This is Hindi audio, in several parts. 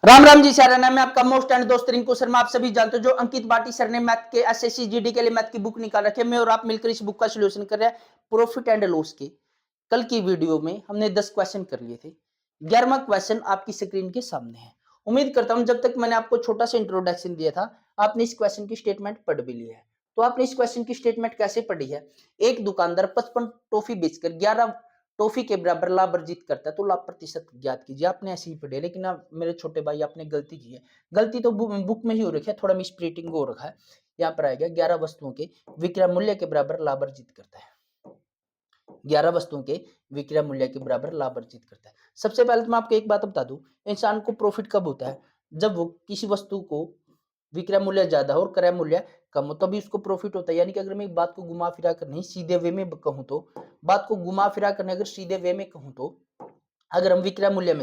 राम राम जी सारा नाम है आपका मोस्ट एंड दोस्त रिंकू शर्मा। आप सभी जानते हो जो अंकित बाटी सर ने मैथ के एसएससी जीडी के लिए मैथ की बुक निकाल रखी है, मैं और आप मिलकर इस बुक का सॉल्यूशन कर रहे हैं प्रॉफिट एंड लॉस के। कल की वीडियो में हमने 10 क्वेश्चन कर लिए थे, 11वां क्वेश्चन आपकी स्क्रीन के सामने है। उम्मीद करता हूं जब तक मैंने आपको छोटा सा इंट्रोडक्शन दिया था आपने इस क्वेश्चन की स्टेटमेंट पढ़ भी ली है। तो आपने इस क्वेश्चन की स्टेटमेंट कैसे पढ़ी है? एक दुकानदार 55 टॉफी बेचकर 11 टॉफी के बराबर लाभ अर्जित करता है तो लाभ प्रतिशत ज्ञात कीजिए। आपने ऐसे ही पढ़े, लेकिन आप मेरे छोटे भाई आपने गलती की है। गलती तो बुक में ही हो रखी है, थोड़ा मिस प्रिंटिंग हो रखा है। यहाँ पर आएगा 11 वस्तुओं के विक्रय मूल्य के बराबर लाभ अर्जित करता है। 11 वस्तुओं के विक्रय मूल्य के बराबर लाभ अर्जित करता है। सबसे पहले तो मैं आपको एक बात बता दूं, इंसान को प्रॉफिट कब होता है? जब वो किसी वस्तु को विक्रय मूल्य ज्यादा हो और क्रय मूल्य कम हो तभी उसको प्रॉफिट होता है। यानी कि अगर मैं एक बात को घुमा फिरा कर नहीं सीधे वे में कहूं तो, बात को घुमा फिरा कर अगर सीधे वे में कहूं तो, अगर हम विक्रय मूल्य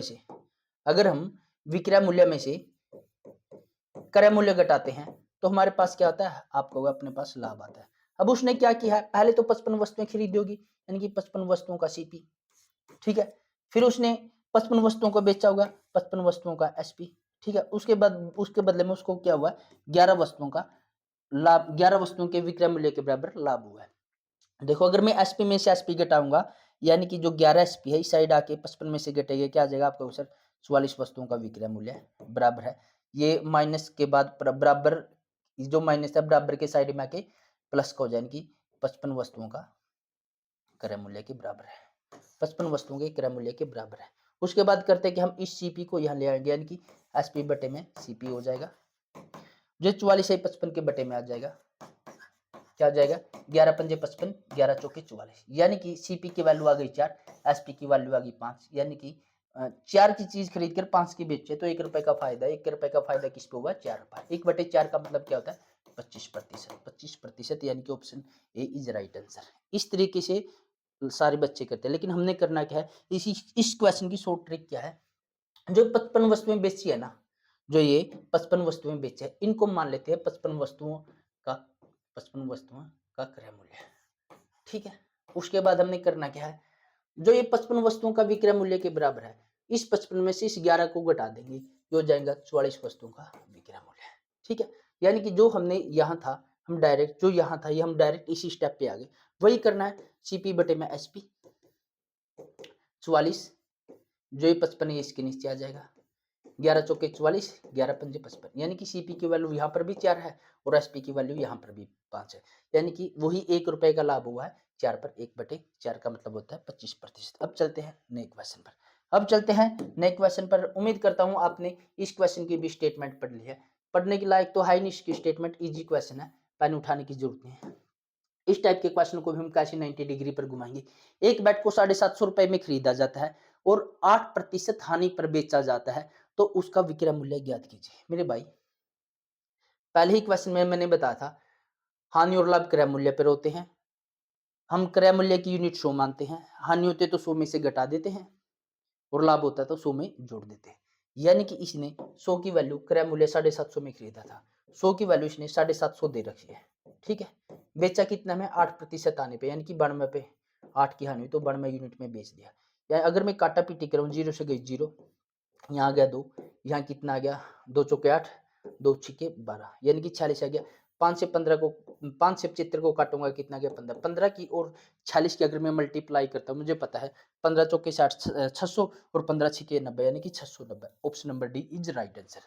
में से क्रय मूल्य घटाते हैं तो हमारे पास क्या आता है? आपको अपने पास लाभ आता है। अब उसने क्या किया है? पहले तो 55 वस्तुएं खरीदी होगी, यानी कि 55 वस्तुओं का सीपी, ठीक है। फिर उसने 55 वस्तुओं को बेचा होगा, 55 वस्तुओं का एसपी, ठीक है। उसके बाद उसके बदले में उसको क्या हुआ? 11 वस्तुओं का लाभ, 11 वस्तुओं के विक्रय मूल्य के बराबर लाभ हुआ है। देखो अगर मैं एसपी में से एसपी घटाऊंगा, यानी कि जो 11 एसपी है इस साइड आके 55 में से घटेगा, क्या आ जाएगा आपका आंसर? 44 वस्तुओं का विक्रय मूल्य बराबर है। ये माइनस के बाद बराबर, जो माइनस है बराबर के साइड में आके प्लस का हो जाए, यानी कि 55 वस्तुओं का क्रय मूल्य के बराबर है। 55 वस्तुओं के क्रय मूल्य के बराबर है। उसके बाद करते हैं कि हम इस सीपी को यहाँ ले आएंगे, यानी कि एसपी बटे में सीपी हो जाएगा, जो 44 है 55 के बटे में आ जाएगा। क्या आ जाएगा? 11 पंजे 55, 11 चौके 44, यानी कि सीपी की वैल्यू आ गई 4, एसपी की वैल्यू आ गई 5, यानी कि 4 की चीज खरीद कर 5 की बेचे तो 1 रुपए का फायदा। 1 रुपए का फायदा किस पे हुआ? 4 रुपए। 1/4 का मतलब क्या होता है? 25%। 25%, यानी कि option A is right answer. इस तरीके से सारे बच्चे करते हैं, लेकिन हमने करना क्या है? इस क्वेश्चन की शॉर्ट ट्रिक क्या है? जो 55 वस्तुएं बेची है ना, जो ये 55 वस्तुएं बेचे हैं, इनको मान लेते हैं 55 वस्तुओं का क्रय मूल्य, ठीक है। उसके बाद हमने करना क्या है? जो ये 55 वस्तुओं का विक्रय मूल्य के बराबर है, इस 55 में से इस 11 को घटा देंगे, जो जाएगा 44 वस्तुओं का विक्रय मूल्य, ठीक है। यानी कि जो हमने यहाँ था, हम डायरेक्ट जो यहाँ था ये हम डायरेक्ट इसी स्टेप पे आ गए। वही करना है, सीपी बटे में एसपी 44, जो ये 55 है इसके नीचे आ जाएगा। 11 चौके 44, 11 पंजे 55, यानी कि सीपी की वैल्यू यहाँ पर भी 4 है और एसपी की वैल्यू यहाँ पर भी 5 है, यानी कि वही 1 रुपए का लाभ हुआ है। 4 पर 1/4 का मतलब होता है 25%। अब चलते हैं नए क्वेश्चन पर। उम्मीद करता हूँ आपने इस क्वेश्चन की भी स्टेटमेंट पढ़ ली है। पढ़ने के लायक तो है नहीं, इसकी स्टेटमेंट इजी क्वेश्चन है, पेन उठाने की जरूरत नहीं है। इस टाइप के क्वेश्चन को भी हम कैसे 90 डिग्री पर घुमाएंगे। एक बैट को 750 रुपए में खरीदा जाता है और 8% हानि पर बेचा जाता है, तो उसका विक्रय मूल्य ज्ञात कीजिए। मेरे भाई पहले ही क्वेश्चन में मैंने बताया था, हानि और लाभ क्रय मूल्य पर होते हैं। हम क्रय मूल्य की यूनिट 100 मानते हैं, हानि होते तो 100 में से घटा देते हैं और लाभ होता है तो 100 में जोड़ देते हैं। यानी कि इसने 100 की वैल्यू क्रय मूल्य 750 में खरीदा था, 100 की वैल्यू इसने 750 दे रखी है, ठीक है। बेचा कितना में? 8% आने पे, यानी कि 92 पे 8 की हानि हुई तो 92 यूनिट में बेच दिया। या अगर मैं काटा पीटी करूँ, 0 से गई 0, यहाँ आ गया 2, यहाँ कितना आ गया? 2 चौके 8, 2 छिके 12, यानी कि 46 आ गया। 5 से 75 को काटूंगा, कितना गया? 15। 15 की और 46 की अगर मैं मल्टीप्लाई करता हूँ, मुझे पता है 15 चौके 60, 600 और 15 छिके 90, यानी कि 690। Option number D is right answer.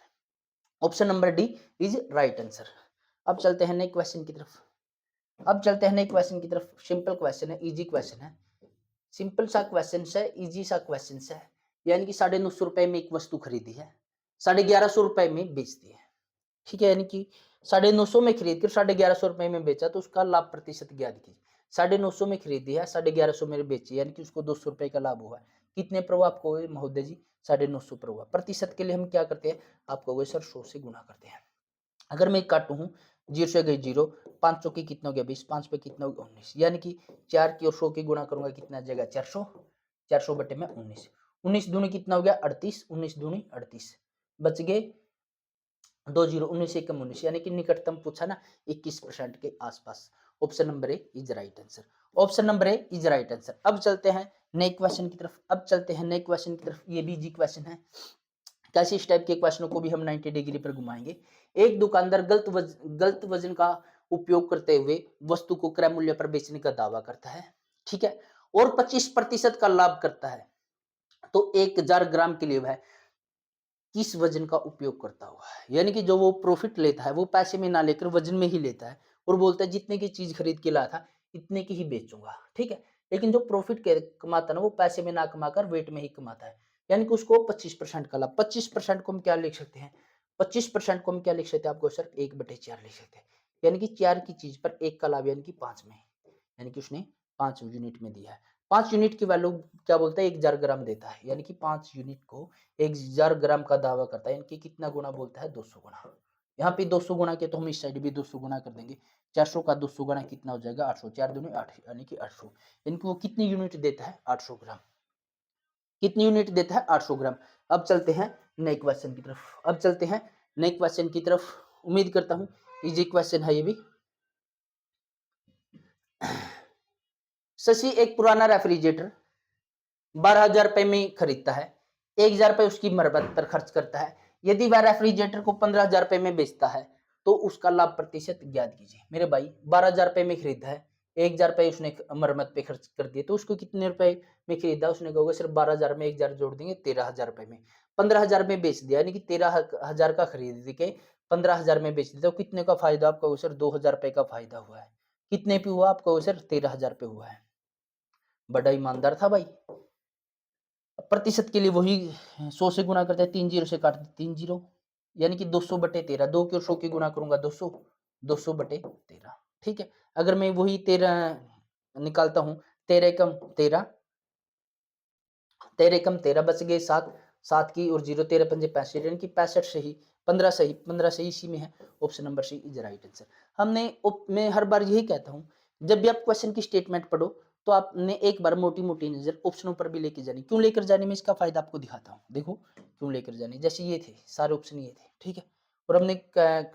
Option number D is right answer. अब चलते हैं नेक्स्ट क्वेश्चन की तरफ। सिंपल क्वेश्चन है, इजी क्वेश्चन है, सिंपल सा क्वेश्चन है, इजी सा क्वेश्चन है। यानी कि 950 रुपए में एक वस्तु खरीदी है, 1150 रुपए में बेच दी है, ठीक है। यानी कि 950 में खरीद कर 1150 रुपए में बेचा तो उसका लाभ प्रतिशत ज्ञात कीजिए। 950 में खरीदी है, 1150 में बेची, यानी कि उसको 200 रुपए का लाभ हुआ। कितने पर हुआ आपको महोदय जी? 950 पर हुआ। प्रतिशत के लिए हम क्या करते हैं? आपको सर 100 से गुना करते हैं। अगर मैं काटू हूँ, 0 से गई 0, 5 चौके कितना हो गया? 20, 5 पे कितना हो गया? 19, यानी कि 4 की और 100 की गुणा करूंगा, कितना जगह? 400, 400 बटे में 19, 19 दूनी कितना हो गया? 38, 19 दूनी 38, बच गए 2 0, 19 से कम 19, यानी कि निकटतम पूछा ना 21% के आसपास। Option number A is right answer. अब चलते हैं नए क्वेश्चन की तरफ। ये भी इजी क्वेश्चन है। कैसे इस टाइप के क्वेश्चनों को भी हम 90 डिग्री पर घुमाएंगे। एक दुकानदार गलत वजन का उपयोग करते हुए वस्तु को क्रय मूल्य पर बेचने का दावा करता है, ठीक है, और 25% का लाभ करता है, तो 1000 ग्राम के लिए वह किस वजन का उपयोग करता हुआ है? यानी कि जो वो प्रॉफिट लेता है वो पैसे में ना लेकर वजन में ही लेता है और बोलता है जितने की चीज खरीद के लाया था इतने की ही बेचूंगा, ठीक है। लेकिन जो प्रॉफिट कमाता है ना वो पैसे में ना कमाकर वेट में ही कमाता है, यानी कि उसको 25% का लाभ। 25% को हम क्या लिख सकते हैं? 25% को हम क्या लिख सकते हैं? आपको सर 1/4 लिख सकते हैं, यानी कि 4 की चीज पर 1 का लाभ, यानी कि 5 में, यानी कि उसने 5 यूनिट में दिया है। 5 यूनिट की वैल्यू क्या बोलता है? 1000 ग्राम देता है, यानी कि 5 यूनिट को 1000 ग्राम का दावा करता है, यानी कि कितना गुना बोलता है? 200 गुना। यहाँ पे 200 गुना के तो हम इस साइड भी 200 गुना कर देंगे। 400 का 200 गुना कितना हो जाएगा? 800। 4 दूनी 8, यानी कि 800। यानी कि वो कितनी यूनिट देता है? 800 ग्राम। कितनी यूनिट देता है? 800 ग्राम। अब चलते हैं नए क्वेश्चन की तरफ। अब चलते हैं नए क्वेश्चन की तरफ। उम्मीद करता हूँ इजी क्वेश्चन है ये भी। शशि एक पुराना रेफ्रिजरेटर 12,000 रुपए में खरीदता है, 1,000 रुपए उसकी मरम्मत पर खर्च करता है। यदि वह रेफ्रिजरेटर को 15,000 रुपए में बेचता है तो उसका लाभ प्रतिशत ज्ञात कीजिए। मेरे भाई 12,000 रुपए में खरीदा है, 1,000 रुपए उसने मरम्मत पे खर्च कर दिए, तो उसको कितने रुपए में खरीदा? उसने कहोगे सिर्फ 12,000 में 1,000 जोड़ देंगे 13,000 रुपए में। 15,000 में बेच दिया, यानी कि 13,000 का खरीद के 15,000 में बेच दिया, तो कितने का फायदा? आपका सर 2,000 रुपए का फायदा हुआ है। कितने पे हुआ? आपका सर 13,000 पे हुआ है। बड़ा ईमानदार था भाई। प्रतिशत के लिए वही 100 से गुना करते हैं, 3 जीरो से काट 3 जीरो, यानी कि 200/13। 2 को 100 की गुना करूंगा 200, 200/13, ठीक है। अगर मैं वही 13 निकालता हूं, 13 कम 13, 13 कम 13 बच गए 7, 7 की और 0, 13 पंजे 65, यानी कि 65 सही, 15 सही, 15 सही इसी में है। Option number C is right answer. मैं हर बार यही कहता हूं, जब भी आप क्वेश्चन की स्टेटमेंट पढ़ो तो आपने एक बार मोटी मोटी नजर ऑप्शनों पर भी लेके जानी। क्यों लेकर जाने में इसका फायदा आपको दिखाता हूँ, देखो क्यों लेकर जाने। जैसे ये थे सारे ऑप्शन, ये थे, ठीक है, और हमने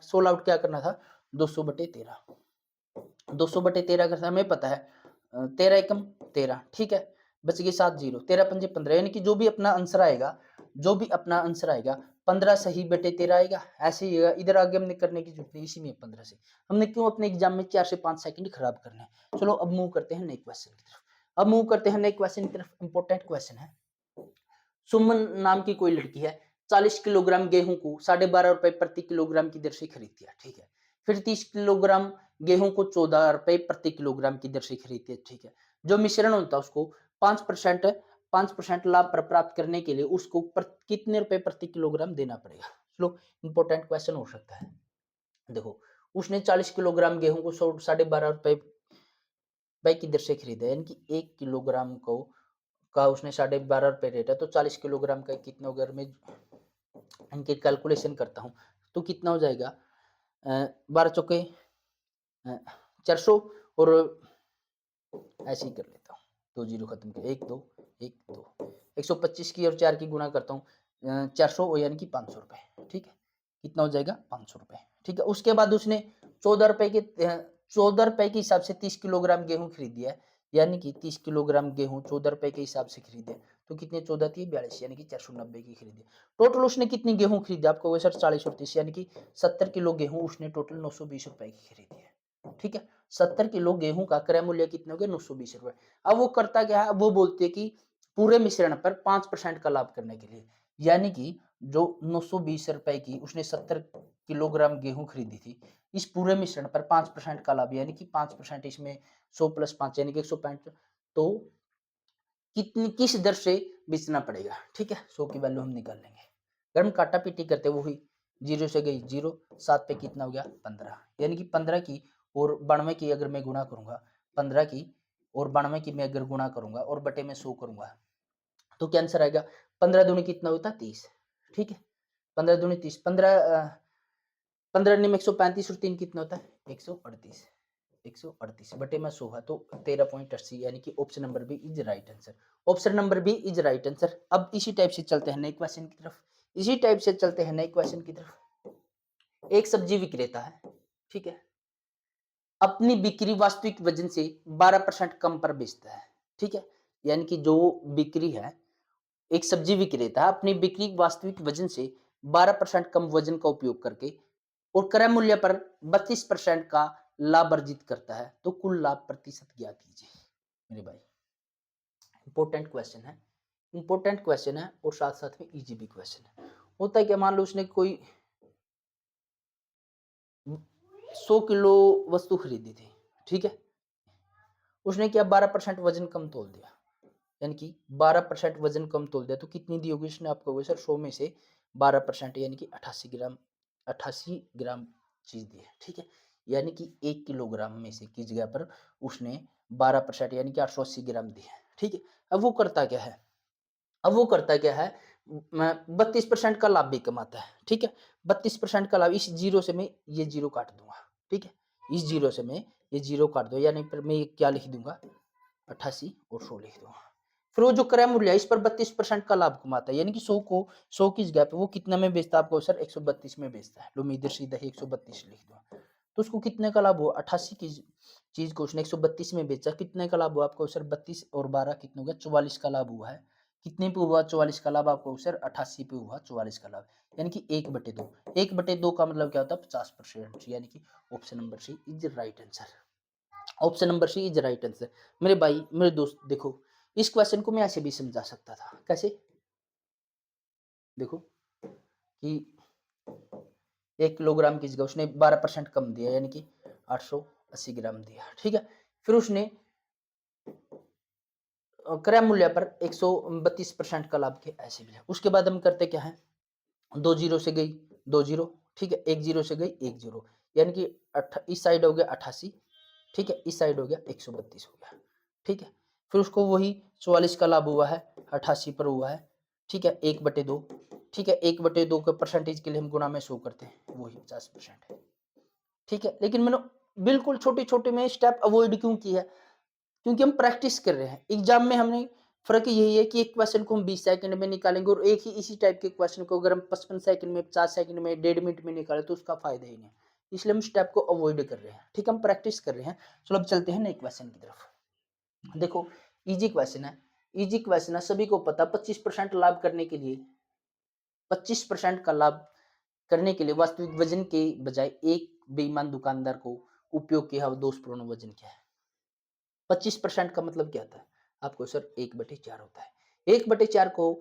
16 आउट क्या करना था? 200/13। 200/13 का हमें पता है 13 एकम 13, ठीक है, बच गए 7 जीरो, 13 पंजे 15, यानी कि जो भी अपना आंसर आएगा, जो भी अपना आंसर आएगा 15 सही बटे 13 आएगा। ऐसे ही इधर आगे हमने करने की जरूरत नहीं, इसी में 15 से। हमने क्यों अपने एग्जाम में 4 से 5 सेकंड खराब करने हैं। चलो अब मूव करते हैं नए क्वेश्चन की तरफ। अब मूव करते हैं नए क्वेश्चन की तरफ। इंपॉर्टेंट क्वेश्चन है। सुमन नाम की कोई लड़की है, 40 किलोग्राम गेहूं को 12.5 रुपए प्रति किलोग्राम की दर से खरीदती है, ठीक है। फिर 30 किलोग्राम गेहूं को 14 रुपए प्रति किलोग्राम की दर से खरीदती है, ठीक है। जो मिश्रण होता है उसको 5% 5% लाभ पर प्राप्त करने के लिए उसको कितने रुपए प्रति किलोग्राम देना पड़ेगा? चलो इंपॉर्टेंट क्वेश्चन हो सकता है। देखो उसने 40 किलोग्राम गेहूं को 12.5 रुपए की दर से खरीदा, यानी कि 1 किलोग्राम को का उसने 12.5 रुपए रेट है, तो 40 किलोग्राम का कितना होगा? अगर मैं इनकी कैलकुलेशन करता हूँ तो कितना हो जाएगा? 12 चौके 400, और ऐसे ही कर लेता हूँ, 2 जीरो खत्म किया, 1 2 1 2, 125 की और 4 की गुणा करता हूँ 400, यानी कि 500 रुपए, ठीक है। कितना हो जाएगा? 500 रुपए, ठीक है। उसके बाद उसने 14 रुपए के हिसाब से 30 किलोग्राम गेहूं खरीद दिया, यानी कि 30 किलोग्राम गेहूं 14 रुपए के हिसाब से खरीदे, तो कितने 14 थी 42, यानी कि 490 की खरीदी। टोटल उसने कितनी गेहूं खरीदी? आपको सर 40 और 30, यानी कि 70 किलो गेहूं उसने टोटल 920 रुपए की खरीदी है, ठीक है। 70 किलो गेहूं का क्रय मूल्य कितने हो गए? 920 रुपए। अब वो करता क्या है? वो बोलते हैं कि पूरे मिश्रण पर 5% का लाभ करने के लिए, यानी कि जो 920 रुपए की उसने 70 किलोग्राम गेहूं खरीदी थी, इस पूरे मिश्रण पर 5% का लाभ, यानी कि 5% इसमें 100 + 5 यानी कि 165, तो किस दर से बेचना पड़ेगा, ठीक है। 100 की वैल्यू हम निकाल लेंगे। अगर हम काटा पीटी करते वो हुई 0 से गई 0, 7 पे कितना हो गया? 15, यानी कि 15 की और 92 की अगर मैं गुणा करूंगा, 15 की और 92 की मैं अगर गुणा करूंगा और बटे में 100 करूंगा, तो क्या आंसर आएगा? 15 दूनी कितना होता है? 30, ठीक है। 15 दूनी 30, 15 में 135 और 3 कितना होता है? 138, 138 बटे में 100 है, तो 13.80, यानी कि option number B is right answer. Option number B is right answer. अब इसी टाइप से चलते हैं नए क्वेश्चन की तरफ। इसी टाइप से चलते हैं नए क्वेश्चन की तरफ। एक सब्जी विक्रेता है, ठीक है, अपनी बिक्री वास्तविक वजन से 12% कम पर बेचता है, ठीक है। यानी कि जो बिक्री है एक सब्जी विक्रेता अपनी बिक्री वास्तविक वजन से 12% कम वजन का उपयोग करके और क्रय मूल्य पर 32% का लाभ अर्जित करता है, तो कुल लाभ प्रतिशत ज्ञात कीजिए। मेरे भाई इंपॉर्टेंट क्वेश्चन है, इंपॉर्टेंट क्वेश्चन है और साथ साथ में इजी भी क्वेश्चन है। होता है कि मान लो उसने कोई 100 किलो वस्तु खरीदी थी, ठीक है, उसने क्या 12% वजन कम तोल दिया, यानी कि 12% वजन कम तोल दिया, तो कितनी दी होगी उसने? आपको होगी सर 100 में से 12% यानी कि 88 ग्राम चीज दी है, ठीक है, यानी कि 1 किलोग्राम में से की जगह पर उसने 12% यानी कि 880 ग्राम दी है, ठीक है। अब वो करता क्या है, अब वो करता क्या है, 32% का लाभ भी कमाता है, ठीक है, 32% का लाभ, इस जीरो से मैं ये जीरो काट दूंगा, ठीक है, इस जीरो से मैं ये जीरो काट दूंगा, यानी पर मैं क्या लिख दूंगा 88 और 100 लिख दूंगा। फिर वो जो क्रय मूल्य है इस पर 32% का लाभ कमाता है, यानी कि 100 की जगह पे वो कितना में बेचता है आपको सर? 132 में बेचता है। लो मैं इधर सीधा 132 लिख दूंगा, तो उसको कितने का लाभ हुआ? 88 की चीज को उसने 132 में बेचा, कितने का लाभ हुआ आपको सर? 32 और 12 कितने हो गया? 44 का लाभ हुआ है। कितने पे हुआ 44 का लाभ आपको सर? 88 पे हुआ 44 का लाभ, यानी कि 1/2। 1/2 का मतलब क्या होता है? 50%, यानी कि option number C is right answer. Option number C is right answer. मेरे भाई मेरे दोस्त देखो, इस क्वेश्चन को मैं ऐसे भी समझा सकता था, कैसे? देखो कि 1 किलोग्राम की जगह उसने 12% कम दिया, यानी कि 880 ग्राम दिया, ठीक है। फिर उसने क्रय मूल्य पर 132% का लाभ किया, ऐसे भी। उसके बाद हम करते क्या है, 2 जीरो से गई 2 जीरो, ठीक है, 1 जीरो से गई 1 जीरो, यानी कि इस साइड हो गया 88, ठीक है, इस साइड हो गया 132 हो गया, ठीक है। फिर उसको वही 44 का लाभ हुआ है, 88 पर हुआ है, ठीक है, 1/2, ठीक है, 1/2 के परसेंटेज के लिए हम गुणा में 100 करते हैं, वही 50% है, ठीक है। लेकिन मैंने बिल्कुल छोटे छोटे में स्टेप अवॉइड क्यों किया? क्योंकि हम प्रैक्टिस कर रहे हैं। एग्जाम में हमने फर्क यही है कि एक क्वेश्चन को हम 20 सेकंड में निकालेंगे और एक ही इसी टाइप के क्वेश्चन को अगर हम 55 सेकंड में, 50 सेकंड में, 1.5 मिनट में निकाले तो उसका फायदा ही नहीं, इसलिए हम स्टेप को अवॉइड कर रहे हैं, ठीक, हम प्रैक्टिस कर रहे हैं। चलो अब चलते हैं नए क्वेश्चन की तरफ। देखो इजी क्वेश्चन है, इजी क्वेश्चन है, सभी को पता। 25% लाभ करने के लिए, 25% का लाभ करने के लिए वास्तविक वजन के बजाय एक बेईमान दुकानदार को उपयोग किया दोषपूर्ण वजन क्या है? 25% का मतलब क्या होता है आपको सर? 1/4 होता है। 1/4 को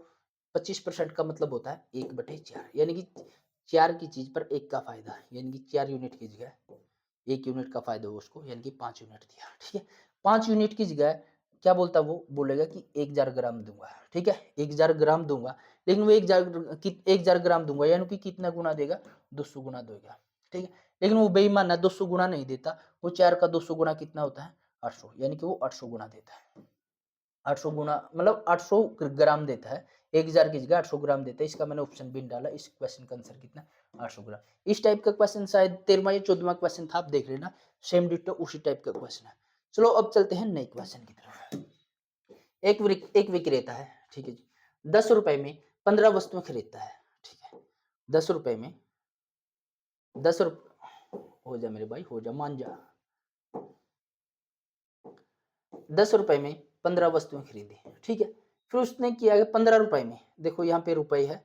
25% का मतलब होता है 1/4, यानी कि 4 की चीज पर 1 का फायदा, यानी कि 4 यूनिट की जगह 1 यूनिट का फायदा हो उसको, यानी कि 5 यूनिट दिया, ठीक है। 5 यूनिट की जगह क्या बोलता, वो बोलेगा कि 1000 ग्राम दूंगा, ठीक है, 1000 ग्राम दूंगा, लेकिन वो 1000 ग्राम दूंगा यानी कि कितना गुना देगा? 200 गुना देगा, ठीक है। लेकिन वो बेईमान है, 200 गुना नहीं देता, वो 4 का 200 गुना कितना होता है? 800, यानी कि वो 800 गुना देता है। 800 गुना मतलब 800 ग्राम देता है, 1000 की जगह 800 ग्राम देता है। इसका मैंने ऑप्शन भी डाला, इस क्वेश्चन का आंसर कितना? 800 ग्राम। इस टाइप का क्वेश्चन शायद 13वां या 14वां क्वेश्चन था, आप देख लेना, सेम डिटो उसी टाइप का क्वेश्चन है। चलो अब चलते हैं नए क्वेश्चन की तरफ। एक विक्रेता है, ठीक है जी, 10 रुपए में 15 वस्तुएं खरीदता है, ठीक है, 10 रुपए में 10 रुपए, हो जा मेरे भाई, हो जा, मान जा, 10 रुपए में 15 वस्तुएं खरीदी, ठीक है। फिर उसने किया 15 रुपए में, देखो यहाँ पे रुपए है,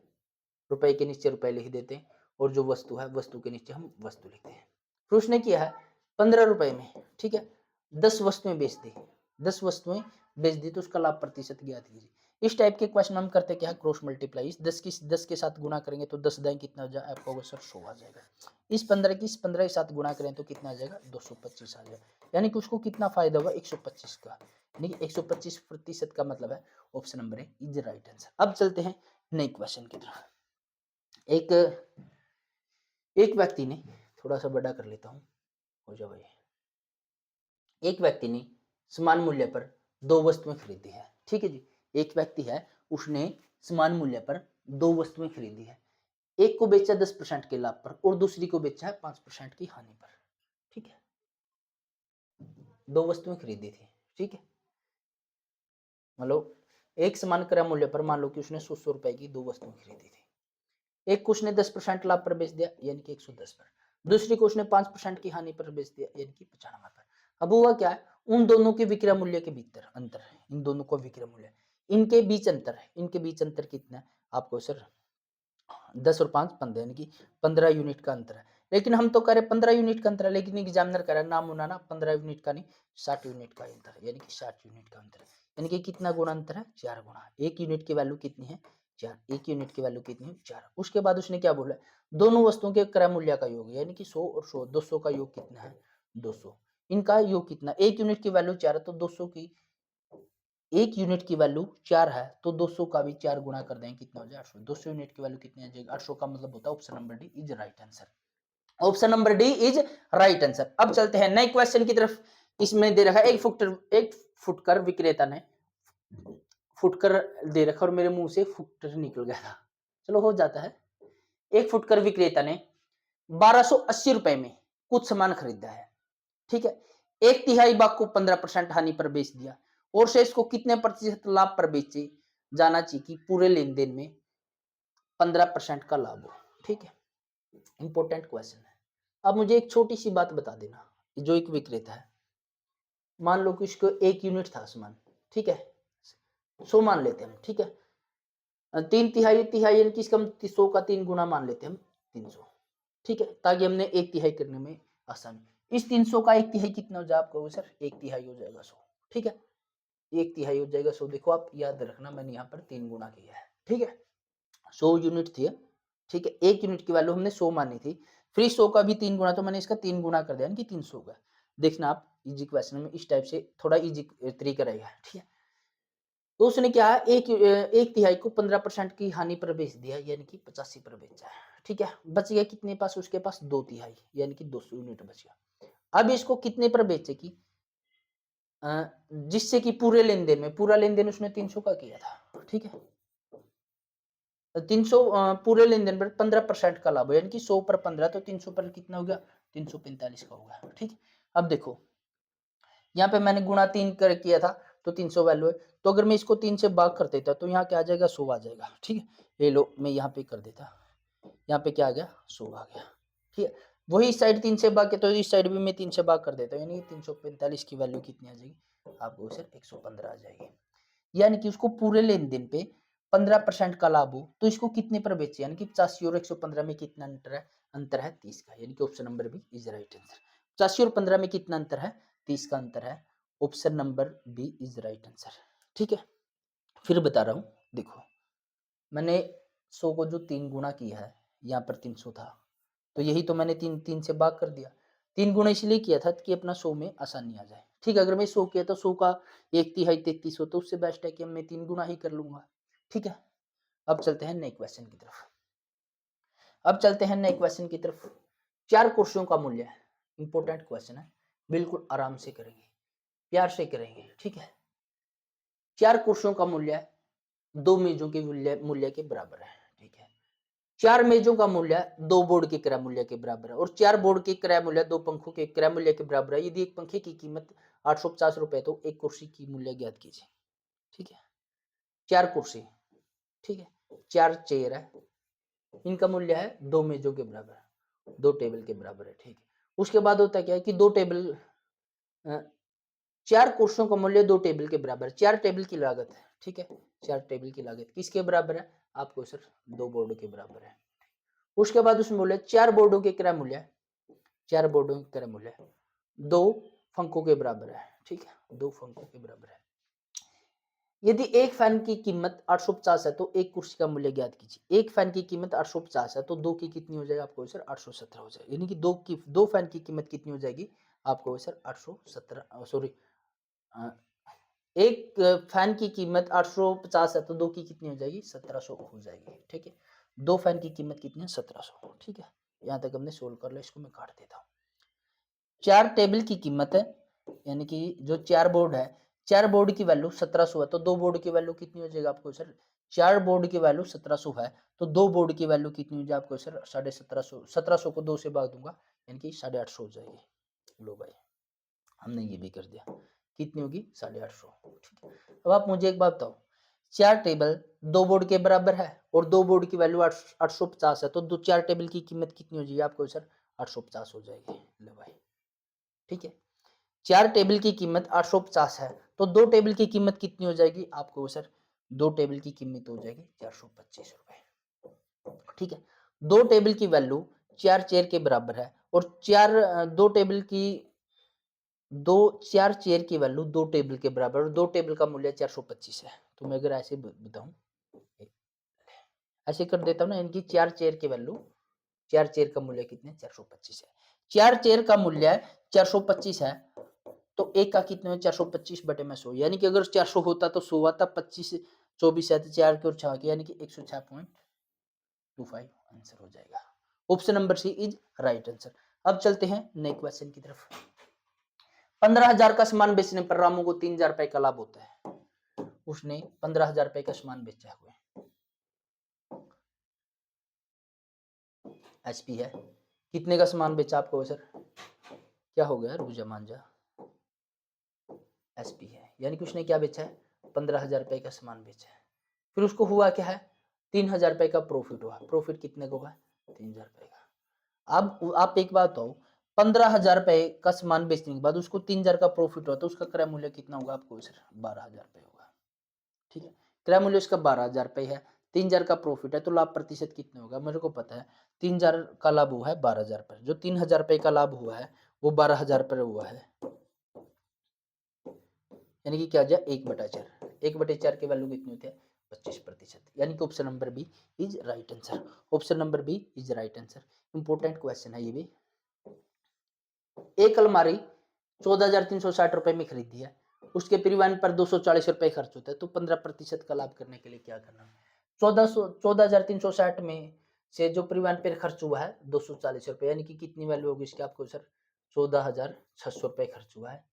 रुपए के नीचे रुपए लिख देते हैं, और जो वस्तु है वस्तु के नीचे हम वस्तु लिखते हैं। फिर उसने किया है 15 रुपए में, ठीक है, 10 वस्तुएं बेच दी, 10 वस्तुएं बेच दी, तो उसका लाभ प्रतिशत ज्ञात कीजिए। इस टाइप के क्वेश्चन हम करते क्या है, क्रॉस मल्टीप्लाई। इस 10 के साथ गुणा करेंगे तो 10 दाएं कितना हो जाए आपका होगा सर? 100 आ जाएगा। इस 15 की इस 15 के साथ गुणा करें तो कितना आ जाएगा? 225 आ जाएगा, यानी कि उसको कितना फायदा होगा? 125 का, यानी कि 125% का मतलब है option number A is right answer. अब चलते हैं नए क्वेश्चन की तरफ। एक एक व्यक्ति ने, थोड़ा सा बड़ा कर लेता हूं, हो जाए भाई। एक व्यक्ति ने समान मूल्य पर 2 वस्तुएं खरीदी है, ठीक है जी। एक व्यक्ति है, उसने समान मूल्य पर 2 वस्तुएं खरीदी है, एक को बेचा 10% के लाभ पर और दूसरी को बेचा है 5% की हानि पर, ठीक है। 2 वस्तुएं खरीदी थी, ठीक है, मतलब एक समान क्रय मूल्य पर, मान लो कि उसने 100 रुपए की 2 वस्तुएं खरीदी थी। एक को उसने 10% लाभ पर बेच दिया, यानी कि 110 पर, दूसरी को उसने 5% की हानि पर बेच दिया, यानी कि 95 पर। अब हुआ क्या है, उन दोनों के विक्रय मूल्य के भीतर अंतर है, इन दोनों को विक्रय मूल्य, इनके बीच अंतर है, इनके बीच अंतर कितना है आपको सर 10 और 5 15 यानी कि 15 यूनिट का अंतर है। लेकिन हम तो कह रहे 15 यूनिट का अंतर है, लेकिन एग्जामिनर कह रहा है नाम मुनाना 15 यूनिट का नहीं 60 यूनिट का अंतर है, यानी कि 60 यूनिट का अंतर है। यानी कि कितना गुना अंतर है 4 गुना। एक यूनिट की वैल्यू कितनी है 4, एक यूनिट की वैल्यू कितनी है 4। उसके बाद उसने क्या बोला दोनों वस्तुओं के क्रय मूल्य का योग, यानी कि 100 और 100 200 का योग कितना है 200। इनका योग कितना, एक यूनिट की वैल्यू 4 है तो 200 की एक यूनिट की वैल्यू 4 है तो 200 का भी 4 गुना कर देंगे कितना हो जाए 800। 200 यूनिट की वैल्यू कितनी आ जाएगी 800 का मतलब होता है option number D is right answer. Option number D is right answer. अब चलते हैं नए क्वेश्चन की तरफ। इसमें दे रखा है एक फुटकर विक्रेता ने फुटकर दे रखा और मेरे मुंह से फुटकर निकल गया था, चलो हो जाता है। एक फुटकर विक्रेता ने 1280 रुपए में कुछ सामान खरीदा है, ठीक है। एक तिहाई भाग को 15% हानि पर बेच दिया और शेष को कितने प्रतिशत लाभ पर बेचे जाना चाहिए कि पूरे लेन देन में 15% का लाभ हो, ठीक है। इंपॉर्टेंट क्वेश्चन है। अब मुझे एक छोटी सी बात बता देना, जो एक विक्रेता है, मान लो कि उसको 1 यूनिट था सामान, ठीक है, 100 मान लेते हैं हम, ठीक है। 3 तिहाई तिहाई यानी कि इसका 100 का 3 गुना मान लेते हैं हम 300, ठीक है, ताकि हमने 1 तिहाई करने में आसानी। इस 300 का 1 तिहाई कितना हो जाए आप कहोगे सर 1 तिहाई हो जाएगा 100, ठीक है, 1 तिहाई हो जाएगा 100। देखो आप याद रखना मैंने यहाँ पर 3 गुना किया है, ठीक है। 100 यूनिट थी, ठीक है, 1 यूनिट की वैल्यू हमने 100 मानी थी, फिर 100 का भी 3 गुना तो मैंने इसका 3 गुना कर दिया यानी कि 300 का। देखना आप इजी क्वेश्चन में इस टाइप से थोड़ा इजी तरीका रहेगा, ठीक है। तो उसने क्या है एक तिहाई को 15% की हानि पर बेच दिया यानी कि 85 पर बेचा है, ठीक है। बच गया कितने पास उसके पास 2 तिहाई यानी कि 200 यूनिट बच गया। अब इसको कितने पर बेचे कि जिससे कि पूरे लेन देन में, पूरा लेन देन उसने 300 का किया था, ठीक है। 300 पूरे लेन देन पर 15% का लाभ यानी कि 100 पर 15 तो 300 पर कितना हो गया 345 का होगा, ठीक है। अब देखो यहाँ पे मैंने गुणा 3 कर किया था तो 300 वैल्यू है, तो अगर मैं इसको 3 से भाग कर देता तो यहाँ क्या आ जाएगा 100 आ जाएगा, ठीक है। ये लो मैं यहाँ पे कर देता, यहाँ पे क्या आ गया 100 आ गया, ठीक है। वही इस साइड 3 से भाग के तो इस साइड भी मैं 3 से भाग कर देता हूँ, यानी 345 की वैल्यू कितनी आ जाएगी आपको सर 115 आ जाएगी। यानी कि उसको पूरे लेन देन पे 15% का लाभ हो तो इसको कितने पर बेचे, यानी कि 85 और 115 में कितना अंतर है 30 का, यानी कि option number B is right answer. 85 और 15 में कितना अंतर है 30 का अंतर है, option number B is right answer, ठीक है। फिर बता रहा हूं देखो मैंने 100 को जो 3 गुना किया है, यहाँ पर 300 था तो यही तो मैंने 3 से भाग कर दिया। 3 गुना इसलिए किया था कि अपना 100 में आसानी आ जाए, ठीक है। अगर मैं 100 किया तो 100 का 1 तिहाई 33 हो तो उससे बेस्ट है कि मैं 3 गुना ही कर लूंगा, ठीक है। अब चलते हैं नए क्वेश्चन की तरफ। अब चलते हैं नए क्वेश्चन की तरफ। 4 कुर्सियों का मूल्य है, इंपॉर्टेंट क्वेश्चन है, बिल्कुल आराम से करेंगे, प्यार से करेंगे, ठीक है। 4 कुर्सियों का मूल्य 2 मेजों के मूल्य के बराबर है, ठीक है। 4 मेजों का मूल्य 2 बोर्ड के क्रय मूल्य के बराबर है और 4 बोर्ड के क्रय मूल्य 2 पंखों के क्रय मूल्य के बराबर है। यदि एक पंखे की कीमत 850 रुपए तो एक कुर्सी की मूल्य ज्ञात कीजिए, ठीक है। 4 कुर्सी, ठीक है, 4 चेयर है, इनका मूल्य है 2 मेजों के बराबर, 2 टेबल के बराबर है, ठीक है। उसके बाद होता क्या है कि 2 टेबल 4 कुर्सियों का मूल्य 2 टेबल के बराबर, 4 टेबल की लागत है, ठीक है। 4 टेबल की लागत किसके बराबर है आपको सर 2 बोर्ड के बराबर है। उसके बाद उसमें बोले 4 बोर्डों के क्रय मूल्य, 4 बोर्डों के क्रय मूल्य 2 फंकों के बराबर है, ठीक है, 2 फंकों के बराबर है। यदि एक फैन की कीमत 850 है तो एक कुर्सी का मूल्य ज्ञात कीजिए। एक फैन की कीमत 850 है तो 2 की कितनी हो जाएगी आपको सर 817 हो जाएगी, यानी कि 2 फैन की कीमत कितनी हो जाएगी आपको सर 817 सॉरी एक फैन की कीमत 850 है तो 2 की कितनी हो जाएगी 1700 हो जाएगी, ठीक है। 2 फैन की कीमत कितनी है 1700, ठीक है। यहाँ तक हमने सोल्व कर लिया, इसको मैं काट देता हूँ। 4 टेबल की कीमत है, यानी कि जो 4 बोर्ड है, 4 बोर्ड की वैल्यू 1700 है तो 2 बोर्ड की वैल्यू कितनी हो जाएगी आपको सर 4 बोर्ड की वैल्यू 1700 है तो 2 बोर्ड की वैल्यू कितनी हो जाएगी आपको सर 1750। 1700 को 2 से भाग दूंगा यानी कि 850 हो जाएगी। लो भाई हमने ये भी कर दिया, कितनी होगी 850, ठीक है। अब आप मुझे एक बात बताओ 4 टेबल 2 बोर्ड के बराबर है और 2 बोर्ड की वैल्यू 850 है तो 4 टेबल की कीमत कितनी हो जाएगी आपको सर 850 हो जाएगी। लो भाई ठीक है, 4 टेबल की कीमत 850 है तो 2 टेबल की कीमत कितनी हो जाएगी आपको सर दो टेबल की कीमत हो जाएगी 425 रुपए। ठीक है, दो टेबल की वैल्यू 4 चेयर के बराबर है और दो टेबल की चार चेयर की वैल्यू दो टेबल के बराबर और दो टेबल का मूल्य 425 है। तो मैं अगर ऐसे बताऊं, ऐसे कर देता हूं ना, इनकी चार चेयर की वैल्यू, चार चेयर का मूल्य कितने 425 है। चार चेयर का मूल्य 425 है तो एक का कितने में 425 बटे में 100, यानी कि अगर 400 होता तो 100 आता, 25 24 है तो 4 के और 6 के, यानी कि 106.25 आंसर हो जाएगा। Option number C is right answer. अब चलते हैं नए क्वेश्चन की तरफ। 15,000 का सामान बेचने पर रामू को 3,000 रुपए का लाभ होता है। उसने 15,000 रुपए का सामान बेचा हुआ है, एचपी है। कितने का सामान बेचा आपको सर? क्या हो गया रुजा मांझा? एसपी है, यानी कि उसने क्या बेचा है? 15,000 रुपए का सामान बेचा है। फिर उसको हुआ क्या है? 3,000 रुपए का प्रॉफिट हुआ। प्रॉफिट कितने का हुआ? 3,000 रुपए का। अब आप एक बात हो, 15,000 रुपए का सामान बेचने के बाद उसको 3,000 का प्रॉफिट हुआ तो उसका क्रय मूल्य कितना होगा आपको सर? 12,000 रुपए होगा। ठीक है, क्रय मूल्य उसका 12,000 रुपए है, 3,000 का प्रॉफिट है, तो लाभ प्रतिशत कितने होगा? मेरे को पता है 3,000 का लाभ हुआ है 12,000 पर, जो 3,000 रुपए का लाभ हुआ है वो 12,000 पर हुआ है, यानी कि क्या हो जाए 1/4। 1/4 की वैल्यू कितनी होती है? 25%, यानी कि option number B is right answer. Option number B is right answer. Important question है ये भी। एक अलमारी 14,360 रुपए में खरीदी है, उसके परिवहन पर 240 रुपए खर्च होता है, तो 15% का लाभ करने के लिए क्या करना है? 14,360 में से जो परिवहन पर खर्च हुआ है 240 रुपए, यानी कि कितनी वैल्यू होगी इसकी आपको सर? 14,600 रुपए खर्च हुआ है।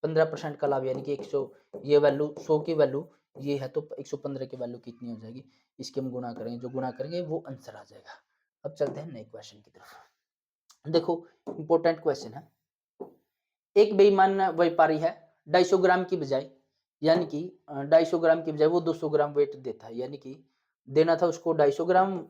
15% का लाभ, यानी कि 100, ये वैल्यू 100 की वैल्यू ये है तो 115 की वैल्यू कितनी हो जाएगी? इसके हम गुणा करेंगे, जो गुणा करेंगे वो आंसर आ जाएगा। अब चलते हैं नए क्वेश्चन की तरफ। देखो इंपॉर्टेंट क्वेश्चन है। एक बेईमान व्यापारी है, 250 ग्राम की बजाय, यानी कि 250 ग्राम की बजाय वो 200 ग्राम वेट देता है, यानी कि देना था उसको 250 ग्राम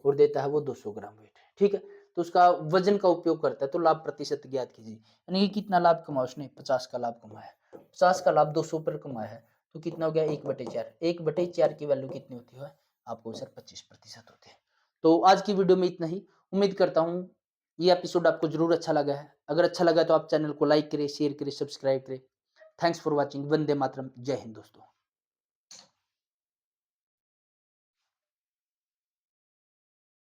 और देता है वो 200 ग्राम वेट। ठीक है, तो उसका वजन का उपयोग करता है, तो लाभ प्रतिशत ज्ञात कीजिए। यानी कि कितना लाभ कमाया उसने? 50 का लाभ कमाया। 50 का लाभ 200 पर कमाया है तो कितना हो गया? 1/4। 1/4 की वैल्यू कितनी होती है आपको सर? 25% होते हैं। तो आज की वीडियो में इतना ही। उम्मीद करता हूँ ये एपिसोड आपको जरूर अच्छा लगा है। अगर अच्छा लगा तो आप चैनल को लाइक करें, शेयर करें, सब्सक्राइब करें। Thanks for watching. वंदे मातरम। जय हिंद दोस्तों।